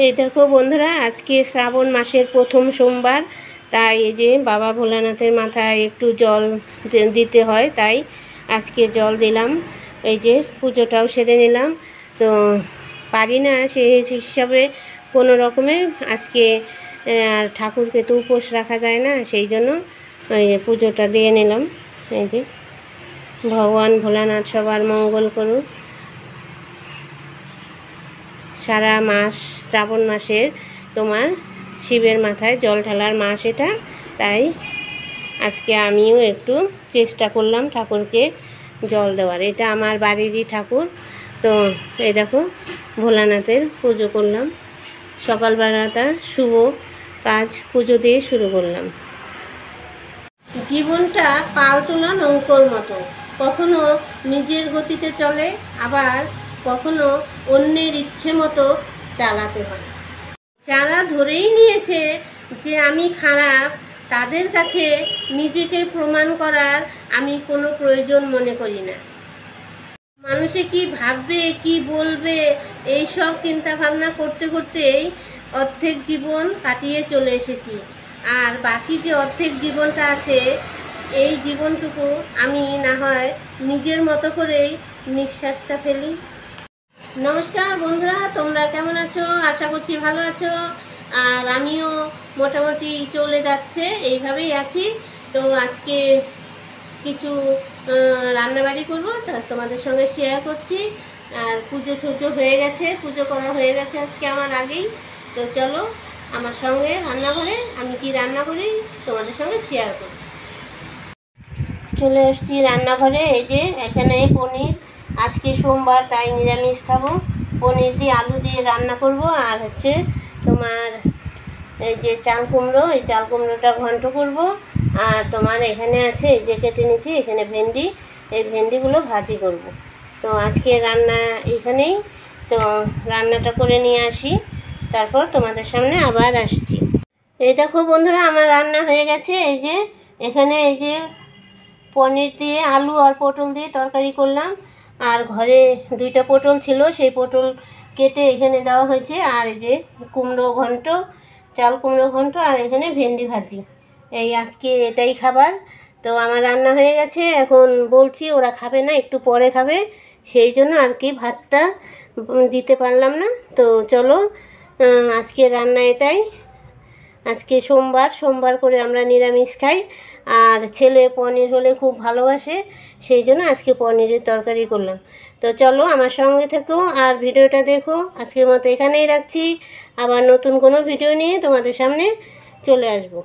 এই দেখো বন্ধুরা, আজকে শ্রাবণ মাসের প্রথম সোমবার, তাই এই যে বাবা ভোলানাথের মাথায় একটু জল দিতে হয়, তাই আজকে জল দিলাম। এই যে পুজোটাও সেরে নিলাম। তো পারি না সেই হিসাবে কোনো রকমে আজকে আর ঠাকুরকে তো উপোস রাখা যায় না, সেই জন্য ওই পুজোটা দিয়ে নিলাম। এই যে ভগবান ভোলানাথ সবার মঙ্গল করুক। সারা মাস শ্রাবণ মাসের তোমার শিবের মাথায় জল ঢালার মাস এটা, তাই আজকে আমিও একটু চেষ্টা করলাম ঠাকুরকে জল দেওয়ার। এটা আমার বাড়িরই ঠাকুর। তো এই দেখো ভোলানাথের পুজো করলাম, সকালবেলাটা শুভ কাজ পুজো দিয়ে শুরু করলাম। জীবনটা পাল তোলা নৌকোর মতো, কখনো নিজের গতিতে চলে, আবার কখনো অন্যের ইচ্ছে মতো চালাতে হয়। যারা ধরেই নিয়েছে যে আমি খারাপ, তাদের কাছে নিজেকে প্রমাণ করার আমি কোনো প্রয়োজন মনে করি না। মানুষে কি ভাববে, কি বলবে, এই সব চিন্তা ভাবনা করতে করতেই অর্ধেক জীবন কাটিয়ে চলে এসেছি। আর বাকি যে অর্ধেক জীবনটা আছে, এই জীবনটুকু আমি না হয় নিজের মতো করেই নিঃশ্বাসটা ফেলি। নমস্কার বন্ধুরা, তোমরা কেমন আছো? আশা করছি ভালো আছো। আর আমিও মোটামুটি চলে যাচ্ছে, এইভাবেই আছি। তো আজকে কিছু রান্নাবাড়ি করবো, তা তোমাদের সঙ্গে শেয়ার করছি। আর পুজো টুজো হয়ে গেছে, পুজো করা হয়ে গেছে আজকে আমার আগেই। তো চলো আমার সঙ্গে রান্নাঘরে, আমি কি রান্না করি তোমাদের সঙ্গে শেয়ার করি। চলে এসেছি রান্নাঘরে। এই যে এখানে পনির, আজকে সোমবার তাই নিরামিষ খাবো। পনির দিয়ে আলু দিয়ে রান্না করব। আর হচ্ছে তোমার এই যে চাল কুমড়ো, এই চাল কুমড়োটা ঘন্ট করব। আর তোমার এখানে আছে এই যে কেটে নিয়েছি, এখানে ভেন্ডি, এই ভেন্ডিগুলো ভাজি করব। তো আজকে রান্না এখানেই। তো রান্নাটা করে নিয়ে আসি, তারপর তোমাদের সামনে আবার আসছি। এই দেখো বন্ধুরা, আমার রান্না হয়ে গেছে। এই যে এখানে এই যে পনির দিয়ে আলু আর পটল দিয়ে তরকারি করলাম। আর ঘরে 2টা পটল ছিল, সেই পটল কেটে এখানে দেওয়া হয়েছে। আর এই যে কুমড়ো ঘন্ট, চাল কুমড়ো ঘন্ট, আর এখানে ভেন্ডি ভাজি। এই আজকে এটাই খাবার। তো আমার রান্না হয়ে গেছে, এখন বলছি ওরা খাবে না, একটু পরে খাবে, সেই জন্য আর কি ভাতটা দিতে পারলাম না। তো চলো আজকে রান্না এটাই। আজকে সোমবার করে আমরা নিরামিষ খাই। আর ছেলে পনির হলে খুব ভালোবাসে, সেই জন্য আজকে পনিরের তরকারি করলাম। তো চলো আমার সঙ্গে থেকো আর ভিডিওটা দেখো। আজকের মতো এখানেই রাখছি, আবার নতুন কোনো ভিডিও নিয়ে তোমাদের সামনে চলে আসবো।